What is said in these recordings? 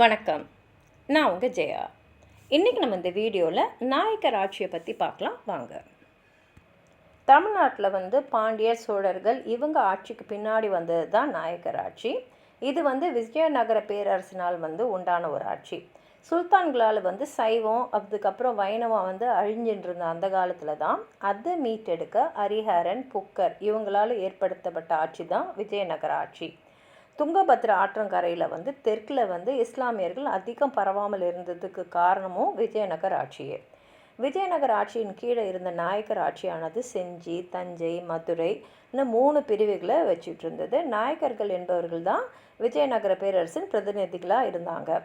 வணக்கம். நான் உங்கள் ஜெயா. இன்றைக்கி நம்ம இந்த வீடியோவில் நாயக்கர் ஆட்சியை பற்றி பார்க்கலாம் வாங்க. தமிழ்நாட்டில் பாண்டியர், சோழர்கள் இவங்க ஆட்சிக்கு பின்னாடி வந்தது தான் நாயக்கர் ஆட்சி. இது விஜயநகர பேரரசினால் உண்டான ஒரு ஆட்சி. சுல்தான்களால் சைவம் அதுக்கப்புறம் வைணவம் அழிஞ்சின்னு இருந்த அந்த காலத்தில் தான் அதை மீட்டெடுக்க ஹரிஹரன், புக்கர் இவங்களால் ஏற்படுத்தப்பட்ட ஆட்சி தான் விஜயநகர ஆட்சி. துங்கபத்ரா ஆற்றங்கரையில் தெற்கில் இஸ்லாமியர்கள் அதிகம் பரவாமல் இருந்ததுக்கு காரணமும் விஜயநகர ஆட்சியே. விஜயநகர ஆட்சியின் கீழே இருந்த நாயக்கர் ஆட்சியானது செஞ்சி, தஞ்சை, மதுரை இன்னும் 3 பிரிவுகளை வச்சுட்டு இருந்தது. நாயக்கர்கள் என்பவர்கள் தான் விஜயநகர பேரரசின் பிரதிநிதிகளாக இருந்தாங்க.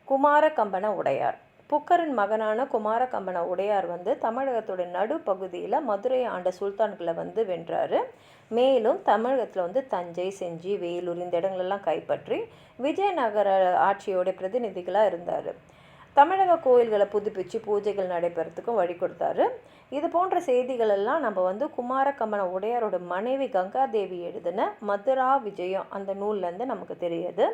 குமாரகம்பன உடையார், புக்கரின் மகனான குமாரகம்பன உடையார் தமிழகத்தோட நடுப்பகுதியில் மதுரை ஆண்ட சுல்தான்களை வென்றார். மேலும் தமிழகத்தில் தஞ்சை, செஞ்சி, வேலூர் இந்த இடங்களெல்லாம் கைப்பற்றி விஜயநகர ஆட்சியோட பிரதிநிதிகளாக இருந்தார். தமிழக கோயில்களை புதுப்பிச்சு பூஜைகள் நடைபெறத்துக்கும் வழி கொடுத்தாரு. இது போன்ற செய்திகள் எல்லாம் நம்ம குமாரகம்பன உடையாரோட மனைவி கங்காதேவி எழுதின மதுரா விஜயம் அந்த நூல்லேருந்து நமக்கு தெரியுது.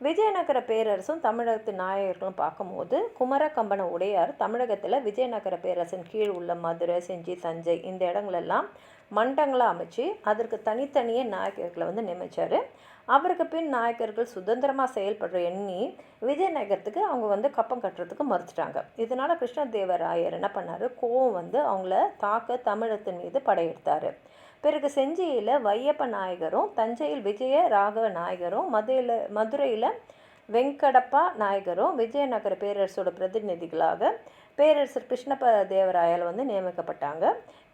விஜயநகர பேரரசும் தமிழகத்து நாயகர்களும் பார்க்கும்போது குமரகம்பன உடையார் தமிழகத்தில் விஜயநகர பேரரசின் கீழ் உள்ள மதுரை, செஞ்சி, தஞ்சை இந்த இடங்களெல்லாம் மண்டங்களாக அமைச்சு அதற்கு தனித்தனியே நாயக்கர்களை நியமித்தார். அவருக்கு பின் நாயக்கர்கள் சுதந்திரமாக செயல்படுற எண்ணி விஜயநகரத்துக்கு அவங்க கப்பம் கட்டுறதுக்கு மறுத்துட்டாங்க. இதனால் கிருஷ்ணதேவராயர் என்ன பண்ணார், கோவம் அவங்கள தாக்க தமிழகத்தின் மீது படையெடுத்தார். பிறகு செஞ்சியில் வையப்ப நாயகரும், தஞ்சையில் விஜய ராகவ நாயகரும், மதுரையில் வெங்கடப்பா நாயகரும் விஜயநகர பேரரசோட பிரதிநிதிகளாக பேரரசர் கிருஷ்ணதேவராயால் நியமிக்கப்பட்டாங்க.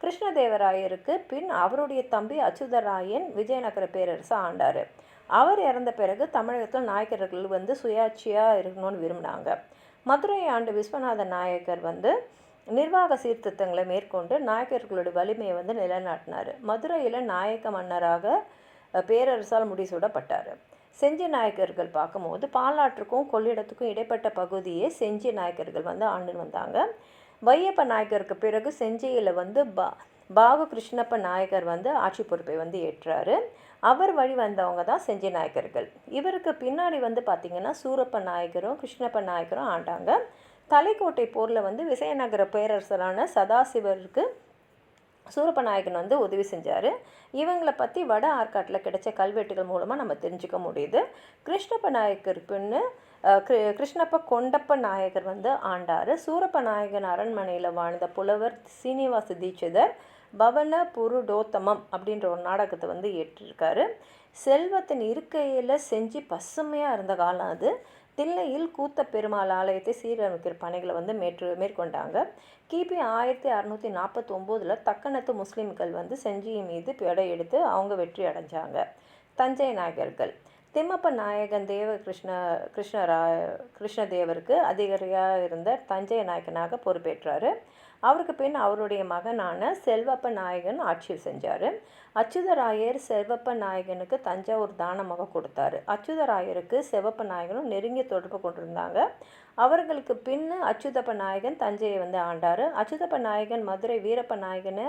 கிருஷ்ணதேவராயருக்கு பின் அவருடைய தம்பி அச்சுதராயன் விஜயநகர பேரரசை ஆண்டார். அவர் இறந்த பிறகு தமிழகத்தில் நாயக்கர்கள் சுயாட்சியாக இருக்கணும்னு விரும்பினாங்க. மதுரை ஆண்டு விஸ்வநாத நாயக்கர் நிர்வாக சீர்திருத்தங்களை மேற்கொண்டு நாயக்கர்களுடைய வலிமையை நிலைநாட்டினார். மதுரையில் நாயக்க மன்னராக பேரரசால் முடிசூடப்பட்டார். செஞ்சி நாயக்கர்கள் பார்க்கும்போது பாலாற்றுக்கும் கொள்ளிடத்துக்கும் இடைப்பட்ட பகுதியே செஞ்சி நாயக்கர்கள் ஆண்டு வந்தாங்க. வையப்ப நாயக்கருக்கு பிறகு செஞ்சியில் பாகு கிருஷ்ணப்ப நாயக்கர் ஆட்சி பொறுப்பை ஏற்றார். அவர் வழி வந்தவங்க தான் செஞ்சி நாயக்கர்கள். இவருக்கு பின்னாடி பார்த்திங்கன்னா சூரப்ப நாயக்கரும் கிருஷ்ணப்ப நாயக்கரும் ஆண்டாங்க. தலைக்கோட்டை போரில் விஜயநகர பேரரசரான சதாசிவருக்கு சூரப்ப நாயக்கன் உதவி செஞ்சார். இவங்களை பற்றி வட ஆற்காட்டில் கிடைச்ச கல்வெட்டுகள் மூலமாக நம்ம தெரிஞ்சுக்க முடியுது. கிருஷ்ணப்ப நாயக்கர் பின்னு கிருஷ்ணப்ப கொண்டப்ப நாயக்கர் ஆண்டார். சூரப்ப நாயகன் அரண்மனையில் வாழ்ந்த புலவர் சீனிவாச தீட்சிதர் பவன புருடோத்தமம் அப்படின்ற ஒரு நாடகத்தை ஏற்றிருக்காரு. செல்வத்தின் இருக்கையில் செஞ்சு பசுமையாக இருந்த காலம் அது. தில்லையில் கூத்த பெருமாள் ஆலயத்தை சீரமைக்கிற பணிகளை மேற்கொண்டாங்க. கிபி 1649 தக்கணத்து முஸ்லீம்கள் செஞ்சி மீது படையெடுத்து அவங்க வெற்றி அடைஞ்சாங்க. தஞ்சை நாயகர்கள் திம்மப்ப நாயகன் கிருஷ்ணதேவருக்கு அதிகாரியாக இருந்த தஞ்சை நாயக்கனாக பொறுப்பேற்றார். அவருக்கு பின் அவருடைய மகனான செல்வப்ப நாயகன் ஆட்சி செஞ்சார். அச்சுதராயர் செல்வப்ப நாயகனுக்கு தஞ்சாவூர் தானமாக கொடுத்தாரு. அச்சுதராயருக்கு செவப்ப நாயகனும் நெருங்கிய தொடர்பு கொண்டிருந்தாங்க. அவர்களுக்கு பின் அச்சுதப்ப நாயகன் தஞ்சையை ஆண்டார். அச்சுதப்ப நாயகன் மதுரை வீரப்ப நாயகனை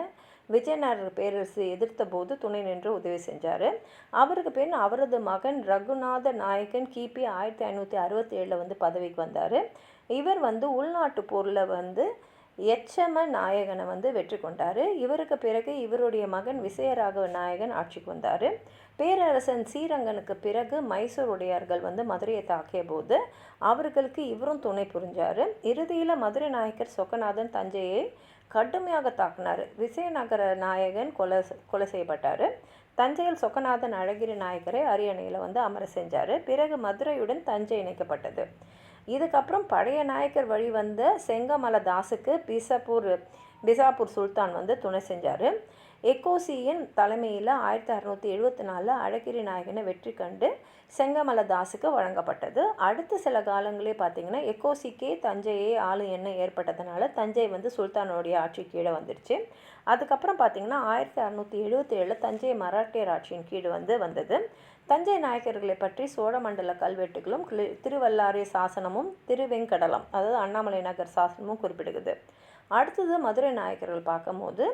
விஜயநகர பேரரசு எதிர்த்த போது துணை நின்று உதவி செஞ்சார். அவருக்கு பின் அவரது மகன் ரகுநாத நாயகன் கிபி 1567 பதவிக்கு வந்தார். இவர் உள்நாட்டு போரில் எச்சம நாயகனை வெற்றி கொண்டார். இவருக்கு பிறகு இவருடைய மகன் விசயராகவ நாயகன் ஆட்சிக்கு வந்தார். பேரரசன் ஸ்ரீரங்கனுக்கு பிறகு மைசூர் உடையார்கள் மதுரையை தாக்கிய போது அவர்களுக்கு இவரும் துணை புரிஞ்சார். இறுதியில் மதுரை நாயக்கர் சொக்கநாதன் தஞ்சையை கடுமையாக தாக்கினார். விசயநகர நாயகன் கொலை செய்யப்பட்டார். தஞ்சையில் சொக்கநாதன் அழகிரி நாயக்கரை அரியணையில் அமர செஞ்சார். பிறகு மதுரையுடன் தஞ்சை இணைக்கப்பட்டது. இதுக்கப்புறம் பழைய நாயக்கர் வழி வந்த செங்கமலதாசுக்கு பிசாப்பூர் சுல்தான் துணை செஞ்சார். எக்கோசியின் தலைமையில் 1674 அழகிரி நாயகனை வெற்றி கண்டு செங்கமலதாசுக்கு வழங்கப்பட்டது. அடுத்த சில காலங்களே பார்த்திங்கன்னா எக்கோசிக்கே தஞ்சையை ஆளும் எண்ணம் ஏற்பட்டதுனால தஞ்சை சுல்தானுடைய ஆட்சி கீழே வந்துடுச்சு. அதுக்கப்புறம் பார்த்திங்கன்னா 1677 தஞ்சை மராட்டியர் ஆட்சியின் கீழ் வந்தது. தஞ்சை நாயக்கர்களை பற்றி சோழமண்டல கல்வெட்டுகளும் திருவல்லாரிய சாசனமும் திருவெங்கடலம் அதாவது அண்ணாமலை நகர் சாசனமும் குறிப்பிடுகிறது. அடுத்தது மதுரை நாயக்கர்கள் பார்க்கும்போது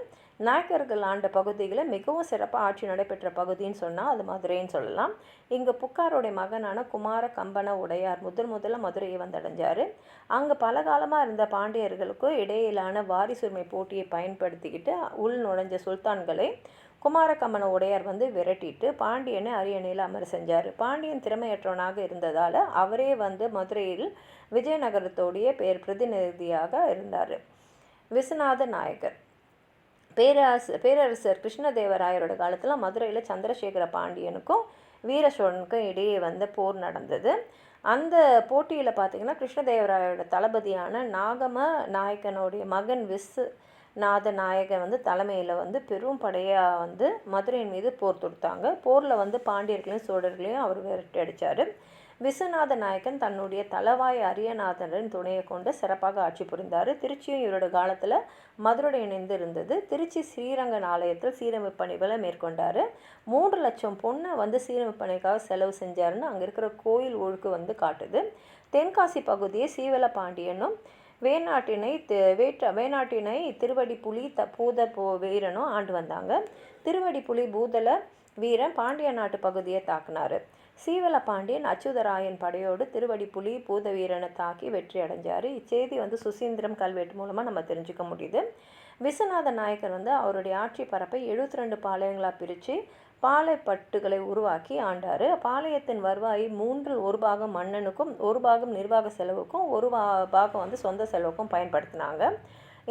நாயக்கர்கள் ஆண்ட பகுதிகளில் மிகவும் சிறப்பாக ஆட்சி நடைபெற்ற பகுதின்னு சொன்னால் அது மதுரைன்னு சொல்லலாம். இங்கே புக்காரோடைய மகனான குமார கம்பன உடையார் முதல்ல மதுரையை வந்தடைஞ்சார். அங்கே பல காலமாக இருந்த பாண்டியர்களுக்கும் இடையிலான வாரிசுரிமை போட்டியை பயன்படுத்திக்கிட்டு உள் நுழைஞ்ச சுல்தான்களை குமாரகம்பன உடையார் விரட்டிட்டு பாண்டியனை அரியணையில் அமர செஞ்சார். பாண்டியன் திறமையற்றவனாக இருந்ததால் அவரே மதுரையில் விஜயநகரத்தோடைய பிரதிநிதியாக இருந்தார். விஸ்வநாத நாயக்கர் பேரரசர் கிருஷ்ணதேவராயரோட காலத்தில் மதுரையில் சந்திரசேகர பாண்டியனுக்கும் வீர சோழனுக்கும் இடையே போர் நடந்தது. அந்த போட்டியில் பார்த்திங்கன்னா கிருஷ்ணதேவராயரோட தளபதியான நாகம நாயக்கனுடைய மகன் விஸ்வநாத நாயகன் தலைமையில் பெரும் படையாக மதுரையின் மீது போர் தொடுத்தாங்க. போரில் பாண்டியர்களையும் சோழர்களையும் அவர் விரட்டி அடித்தார். விஸ்வநாத நாயக்கன் தன்னுடைய தலவாய் அரியநாதரின் துணையை கொண்டு சிறப்பாக ஆட்சி புரிந்தார். திருச்சியும் இவரோட காலத்தில் மதுரை இணைந்து இருந்தது. திருச்சி ஸ்ரீரங்கன் ஆலயத்தில் சீரமைப்பு பணிகளை மேற்கொண்டார். 3 லட்சம் பொண்ணை சீரமைப்பு பணிக்காக செலவு செஞ்சாருன்னு அங்கே இருக்கிற கோயில் ஒழுக்கு காட்டுது. தென்காசி பகுதியை சீவல பாண்டியனும் வேணாட்டினை திருவடிப்புலி பூத வீரனும் ஆண்டு வந்தாங்க. திருவடிப்புலி பூதல வீரன் பாண்டிய நாட்டு பகுதியை தாக்குனார். சீவல பாண்டியன் அச்சுதராயன் படையோடு திருவடிப்புலி பூத வீரனை தாக்கி வெற்றி அடைஞ்சார். இச்செய்தி சுசீந்திரம் கல்வெட்டு மூலமாக நம்ம தெரிஞ்சுக்க முடியுது. விஸ்வநாத நாயக்கர் அவருடைய ஆட்சி பரப்பை 72 பாளையங்களாக பிரித்து பாளையப்பட்டுகளை உருவாக்கி ஆண்டார். பாளையத்தின் வருவாய் 3 1 பாகம் மன்னனுக்கும் 1 பாகம் நிர்வாக செலவுக்கும் 1 பாகம் சொந்த செலவுக்கும் பயன்படுத்தினாங்க.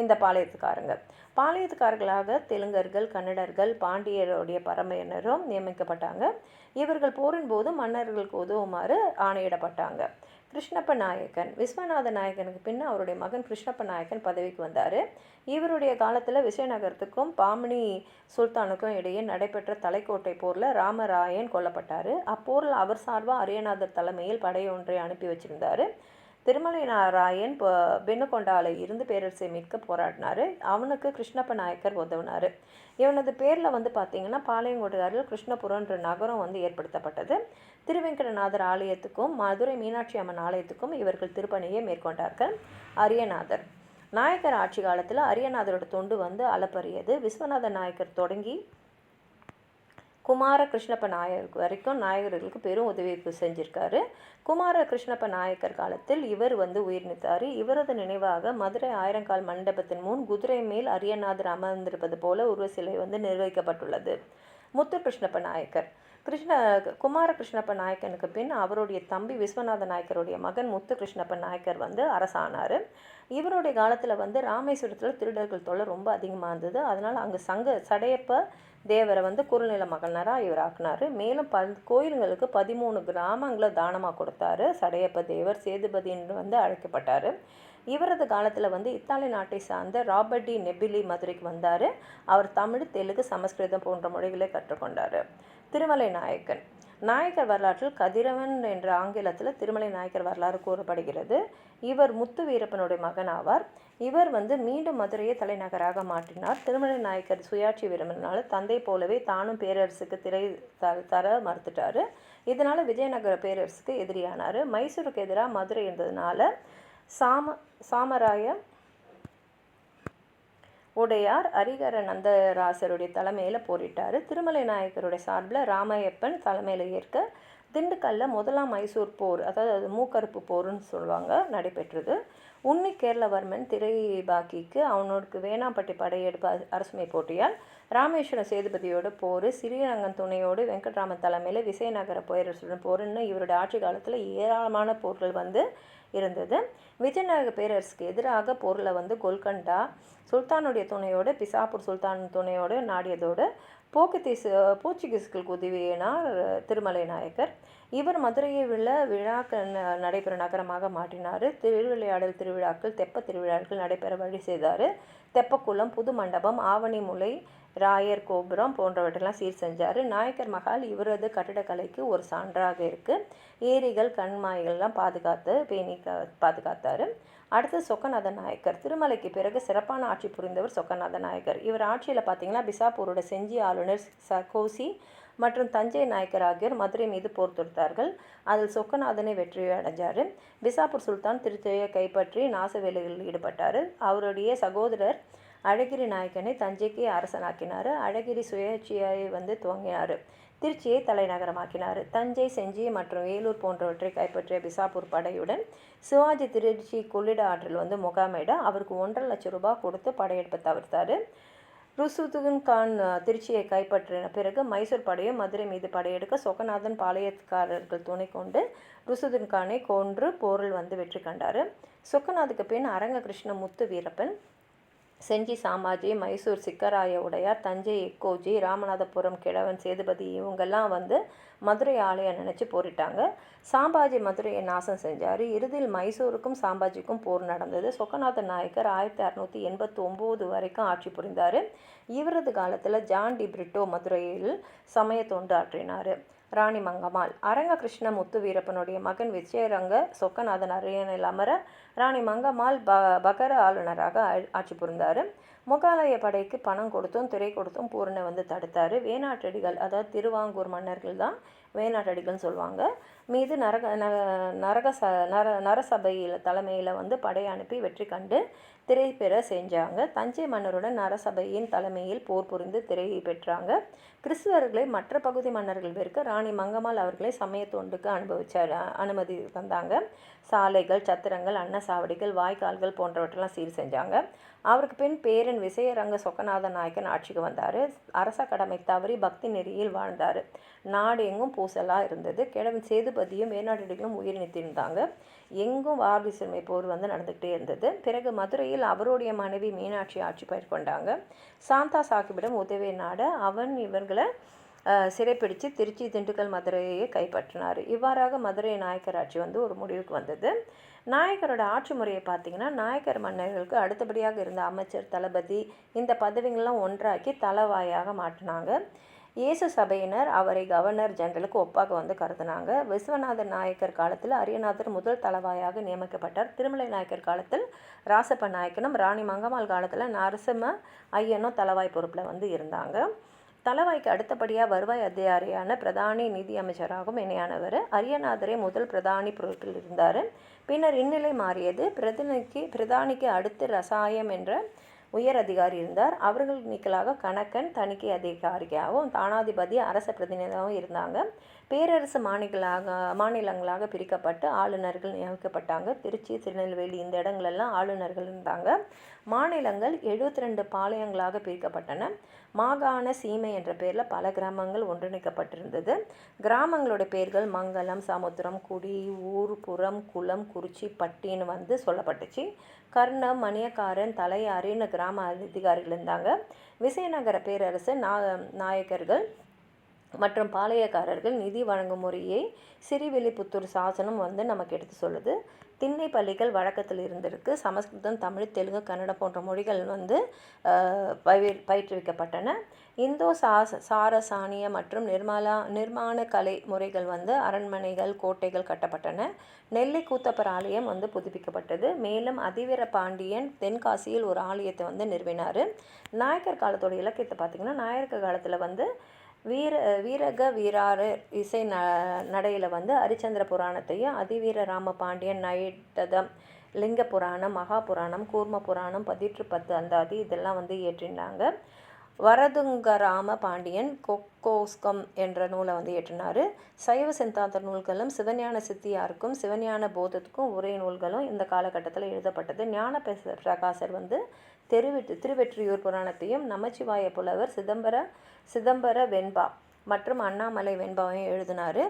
இந்த பாளையத்துக்காரர்களாக தெலுங்கர்கள், கன்னடர்கள், பாண்டியருடைய பரம்பரையினரும் நியமிக்கப்பட்டாங்க. இவர்கள் போரின் போது மன்னர்களுக்கு உதவுமாறு ஆணையிடப்பட்டாங்க. கிருஷ்ணப்ப நாயக்கன் விஸ்வநாத நாயக்கனுக்கு பின் அவருடைய மகன் கிருஷ்ணப்ப நாயக்கன் பதவிக்கு வந்தார். இவருடைய காலத்தில் விஜயநகரத்துக்கும் பாமணி சுல்தானுக்கும் இடையே நடைபெற்ற தலைக்கோட்டை போரில் ராமராயன் கொல்லப்பட்டார். அப்போரில் அவர் சார்பாக அரியநாதர் தலைமையில் படையொன்றை அனுப்பி வச்சிருந்தார். திருமலை நாராயண் பெண்ணுகொண்டால இருந்து பேரரசை மீட்க போராடினார். அவனுக்கு கிருஷ்ணப்ப நாயக்கர் உதவினார். இவனது பேரில் பார்த்திங்கன்னா பாளையங்கோட்டையாரில் கிருஷ்ணபுரம்ன்ற நகரம் ஏற்படுத்தப்பட்டது. திருவெங்கடநாதர் ஆலயத்துக்கும் மதுரை மீனாட்சி அம்மன் ஆலயத்துக்கும் இவர்கள் திருப்பணியை மேற்கொண்டார்கள். அரியநாதர் நாயக்கர் ஆட்சி காலத்தில் அரியநாதரோட தொண்டு அளப்பரியது. விஸ்வநாத நாயக்கர் தொடங்கி குமார கிருஷ்ணப்ப நாயக்கர் வரைக்கும் நாயகர்களுக்கு பெரும் உதவி செஞ்சிருக்காரு. குமார கிருஷ்ணப்ப நாயக்கர் காலத்தில் இவர் உயிர் நீத்தார். இவரது நினைவாக மதுரை ஆயிரங்கால் மண்டபத்தின் முன் குதிரை மேல் அரியநாதர் அமர்ந்திருப்பது போல உருவ சிலை நிர்வகிக்கப்பட்டுள்ளது. முத்து கிருஷ்ணப்ப நாயக்கர் குமார கிருஷ்ணப்ப நாயக்கனுக்கு பின் அவருடைய தம்பி விஸ்வநாத நாயக்கருடைய மகன் முத்து கிருஷ்ணப்ப நாயக்கர் அரசானார். இவருடைய காலத்தில் ராமேஸ்வரத்தில் திருடர்கள் தொல்லை ரொம்ப அதிகமாக இருந்தது. அதனால் அங்கே சடையப்ப தேவரை குறுநில மகனாராக இவர் ஆக்கினார். மேலும் கோயில்களுக்கு 13 கிராமங்களை தானமாக கொடுத்தாரு. சடையப்ப தேவர் சேதுபதி என்று அழைக்கப்பட்டார். இவரது காலத்தில் இத்தாலி நாட்டை சார்ந்த ராபர்ட் டி நெபிலி மதுரைக்கு வந்தார். அவர் தமிழ், தெலுங்கு, சமஸ்கிருதம் போன்ற மொழிகளை கற்றுக்கொண்டார். திருமலை நாயக்கன் நாயக்கர் வரலாற்றில் கதிரவன் என்ற ஆங்கிலத்தில் திருமலை நாயக்கர் வரலாறு கூறப்படுகிறது. இவர் முத்து வீரப்பனுடைய மகன் ஆவார். இவர் மீண்டும் மதுரையை தலைநகராக மாற்றினார். திருமலை நாயக்கர் சுயாட்சி விரும்பினால தந்தை போலவே தானும் பேரரசுக்கு தர மறுத்துட்டார். இதனால் விஜயநகர பேரரசுக்கு எதிரியானார். மைசூருக்கு எதிராக மதுரை இருந்ததுனால சாமராய உடையார் அரிகர நந்தராசருடைய தலைமையில் போரிட்டார். திருமலை நாயக்கருடைய சார்பில் ராமையப்பன் தலைமையில் ஏற்க திண்டுக்கல்ல முதலாம் மைசூர் போர், அதாவது மூக்கறுப்பு போர்னு சொல்லுவாங்க, நடைபெற்றது. உன்னி கேரளவர்மன் திரைபாக்கிக்கு அவனோருக்கு வேணாம்பட்டி படையெடுப்பு அரசுமை போட்டியால் ராமேஸ்வரம் சேதுபதியோட போர், ஸ்ரீரங்கன் துணையோடு வெங்கட்ராமன் தலைமையில் விசயநகர பேரரசுடன் போருன்னு இவருடைய ஆட்சி காலத்தில் ஏராளமான போர்கள் இருந்தது. விஜயநகர பேரரசுக்கு எதிராக போரில் கோல்கண்டா சுல்தானுடைய துணையோடு பிசாப்பூர் சுல்தான் துணையோடு நாடியதோடு போர்ச்சுகீஸ்களுக்கு உதவியினார் திருமலை நாயக்கர். இவர் மதுரையை விழாக்கள் நடைபெறும் நகரமாக மாற்றினார். திருவிளையாடல் திருவிழாக்கள், தெப்ப திருவிழாக்கள் நடைபெற வழி செய்தார். தெப்பக்குளம், புது மண்டபம், ஆவணிமுலை, ராயர் கோபுரம் போன்றவற்றெல்லாம் சீர் செஞ்சார். நாயக்கர் மகால் இவரது கட்டிடக்கலைக்கு ஒரு சான்றாக இருக்குது. ஏரிகள், கண்மாய்கள்லாம் பாதுகாத்தார். அடுத்து சொக்கநாத நாயக்கர். திருமலைக்கு பிறகு சிறப்பான ஆட்சி புரிந்தவர் சொக்கநாத நாயக்கர். இவர் ஆட்சியில் பார்த்திங்கன்னா பிசாப்பூரோட செஞ்சி ஆளுநர் சகோசி மற்றும் தஞ்சை நாயக்கர் ஆகியோர் மதுரை மீது போர் தொடுத்தார்கள். அதில் சொக்கநாதனை வெற்றி அடைஞ்சார். பிசாப்பூர் சுல்தான் திருச்சியை கைப்பற்றி நாச வேலைகளில் ஈடுபட்டார். அவருடைய சகோதரர் அழகிரி நாயக்கனை தஞ்சைக்கு அரசனாக்கினார். அழகிரி சுயேட்சையை துவங்கினார். திருச்சியை தலைநகரமாக்கினார். தஞ்சை, செஞ்சி மற்றும் வேலூர் போன்றவற்றை கைப்பற்றிய பிசாப்பூர் படையுடன் சிவாஜி திருச்சி கொள்ளிட ஆற்றில் முகாமிட அவருக்கு 1.5 லட்சம் ரூபாய் கொடுத்து படையெடுப்பை தவிர்த்தார். ருசுதுன் கான் திருச்சியை கைப்பற்றின பிறகு மைசூர் படையும் மதுரை மீது படையெடுக்க சொக்கநாதன் பாளையக்காரர்கள் துணை கொண்டு ருசுதுன் கானை கொன்று போரில் வெற்றி கண்டார். சொக்கநாதுக்கு பின் அரங்க கிருஷ்ண முத்து வீரப்பன், செஞ்சி சாமாஜி, மைசூர் சிக்கராய உடையார், தஞ்சை எக்கோஜி, ராமநாதபுரம் கிழவன் சேதுபதி இவங்கெல்லாம் மதுரை ஆலயம் நினச்சி போரிட்டாங்க. சாம்பாஜி மதுரையை நாசம் செஞ்சார். இறுதியில் மைசூருக்கும் சாம்பாஜிக்கும் போர் நடந்தது. சொக்கநாத நாயக்கர் 1689 வரைக்கும் ஆட்சி புரிந்தார். இவரது காலத்தில் ஜான் டி பிரிட்டோ மதுரையில் சமய தொண்டு ஆற்றினார். ராணி மங்கம்மாள், அரங்க கிருஷ்ண முத்து வீரப்பனுடைய மகன் விஜயரங்க சொக்கநாதன் அரியணையில் அமர ராணி மங்கம்மாள் பகர ஆளுநராக ஆட்சி புரிந்தார். முகலாய படைக்கு பணம் கொடுத்தும் திரை கொடுத்தும் பூரணை தடுத்தார். வேணாட்டடிகள், அதாவது திருவாங்கூர் மன்னர்கள் தான் வேணாட்டடிகள்னு சொல்லுவாங்க, மீது நரசபையில் தலைமையில் படை அனுப்பி வெற்றி கண்டு திரை பெற செஞ்சாங்க. தஞ்சை மன்னருடன் நரசபையின் தலைமையில் போர் புரிந்து திரையை பெற்றாங்க. கிறிஸ்துவர்களை மற்ற பகுதி மன்னர்கள் பேருக்கு ராணி மங்கம்மாள் அவர்களை சமய தொண்டுக்கு அனுமதி தந்தாங்க. சாலைகள், சத்திரங்கள், அன்னசாவடிகள், வாய்க்கால்கள் போன்றவற்றெல்லாம் சீர் செஞ்சாங்க. அவருக்கு பின் பேரன் விசயரங்க சொக்கநாத நாயக்கன் ஆட்சிக்கு வந்தார். அரச கடமை தவறி பக்தி நெறியில் வாழ்ந்தார். நாடு எங்கும் பூசலாக இருந்தது. கிழவன் சேதுபதியும் வேணாட்டடிகளும் உயிர் நீத்திருந்தாங்க. எங்கும் வார்டு சிறுமை போர் நடந்துக்கிட்டே இருந்தது. பிறகு மதுரையில் அவருடைய மனைவி மீனாட்சி ஆட்சி மேற்கொண்டாங்க. சாந்தா சாஹிப்பிடம் உதவி நாட அவன் இவர்களை சிறைப்பிடித்து திருச்சி, திண்டுக்கல், மதுரையை கைப்பற்றினார். இவ்வாறாக மதுரை நாயக்கர் ஆட்சி ஒரு முடிவுக்கு வந்தது. நாயக்கரோட ஆட்சி முறையை பார்த்திங்கன்னா, நாயக்கர் மன்னர்களுக்கு அடுத்தபடியாக இருந்த அமைச்சர், தளபதி இந்த பதவிகள்லாம் ஒன்றாக்கி தலவாயாக மாற்றினாங்க. இயேசு சபையினர் அவரை கவர்னர் ஜெனரலுக்கு ஒப்பாக கருதினாங்க. விஸ்வநாதர் நாயக்கர் காலத்தில் அரியநாதர் முதல் தலவாயாக நியமிக்கப்பட்டார். திருமலை நாயக்கர் காலத்தில் ராசப்ப நாயக்கனும், ராணி மங்கம்மாள் காலத்தில் நரசிம்ம ஐயனும் தலவாய் பொறுப்பில் இருந்தாங்க. தலவாய்க்கு அடுத்தபடியாக வருவாய் அதிகாரியான பிரதானி நிதி அமைச்சராகவும் இணையானவர். அரியநாதரே முதல் பிரதானி பொறுப்பில் இருந்தார். பின்னர் இந்நிலை மாறியது. பிரதானிக்கு அடுத்து ரசாயம் என்ற உயர் அதிகாரி இருந்தார். அவர்கள் நீக்கலாக கணக்கன் தணிக்கை அதிகாரியாகவும் தானாதிபதி அரச பிரதிநிதியாகவும் இருந்தாங்க. பேரரசு மாநிலங்களாக பிரிக்கப்பட்டு ஆளுநர்கள் நியமிக்கப்பட்டாங்க. திருச்சி, திருநெல்வேலி இந்த இடங்களெல்லாம் ஆளுநர்கள் இருந்தாங்க. மாநிலங்கள் 72 பாளையங்களாக பிரிக்கப்பட்டன. மாகாண சீமை என்ற பெயரில் பல கிராமங்கள் ஒன்றிணைக்கப்பட்டிருந்தது. கிராமங்களோட பெயர்கள் மங்கலம், சமுத்திரம், குடி, ஊர், புறம், குளம், குறிச்சி, பட்டின்னு சொல்லப்பட்டுச்சு. கர்ணம், மணியக்காரன், தலையாரின்னு கிராம அதிகாரிகள் இருந்தாங்க. விசயநகர பேரரசு நாயக்கர்கள் மற்றும் பாளையக்காரர்கள் நிதி வழங்கும் முறையை சிறிவில்லிபுத்தூர் சாசனம் நமக்கு எடுத்து சொல்லுது. திண்ணை பள்ளிகள் வழக்கத்தில் இருந்திருக்கு. சமஸ்கிருதம், தமிழ், தெலுங்கு, கன்னடம் போன்ற மொழிகள் பயிற்றுவிக்கப்பட்டன. இந்தோ சாரசானிய மற்றும் நிர்மாண கலை முறைகள் அரண்மனைகள், கோட்டைகள் கட்டப்பட்டன. நெல்லை கூத்தப்பர் ஆலயம் புதுப்பிக்கப்பட்டது. மேலும் அதிவீர பாண்டியன் தென்காசியில் ஒரு ஆலயத்தை நிறுவினார். நாயக்கர் காலத்தோட இலக்கியத்தை பார்த்திங்கன்னா, நாயக்கர் காலத்தில் வீரக வீராறு இசை நடையில் ஹரிச்சந்திர புராணத்தையும், அதிவீர ராம பாண்டியன் நைட்டதம், லிங்க புராணம், மகாபுராணம், கூர்ம புராணம், 10 அந்தாதி இதெல்லாம் இயற்றினாங்க. வரதுங்கராம பாண்டியன் கொக்கோஸ்கம் என்ற நூலை இயற்றினார். சைவ சித்தாந்த நூல்களும் சிவஞான சித்தியாருக்கும் சிவஞான போதத்துக்கும் உரை நூல்களும் இந்த காலகட்டத்தில் எழுதப்பட்டது. ஞான பிரகாசர் திருவெற்றியூர் புராணத்தையும், நமச்சிவாய புலவர் சிதம்பர வெண்பா மற்றும் அண்ணாமலை வெண்பாவையும் எழுதினார்.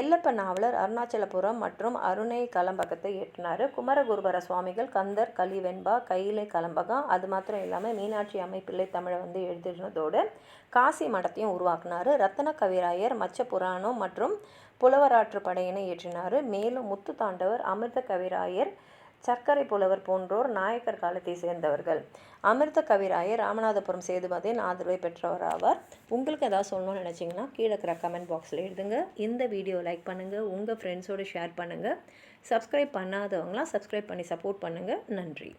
எல்லப்ப நாவலர் அருணாச்சலபுரம் மற்றும் அருணை கலம்பகத்தை இயற்றினார். குமரகுருபர சுவாமிகள் கந்தர், கலி வெண்பா, கைலை கலம்பகம், அது மாத்திரம் இல்லாமல் மீனாட்சி அம்மை பிள்ளை தமிழை எழுதினதோடு காசி மடத்தையும் உருவாக்கினார். ரத்தன கவிராயர் மச்ச புராணம் மற்றும் புலவராற்று படையினை இயற்றினார். மேலும் முத்து தாண்டவர், அமிர்த கவிராயர், சர்க்கரை புலவர் போன்றோர் நாயக்கர் காலத்தை சேர்ந்தவர்கள். அமிர்த கவிராயர் ராமநாதபுரம் சேதுபதியின் ஆதரவை பெற்றவர் ஆவார். உங்களுக்கு ஏதாவது சொல்லணும்னு நினச்சிங்கன்னா கீழே இருக்கிற கமெண்ட் பாக்ஸில் எழுதுங்க. இந்த வீடியோ லைக் பண்ணுங்கள், உங்கள் ஃப்ரெண்ட்ஸோடு ஷேர் பண்ணுங்கள். சப்ஸ்கிரைப் பண்ணாதவங்களாம் சப்ஸ்கிரைப் பண்ணி சப்போர்ட் பண்ணுங்கள். நன்றி.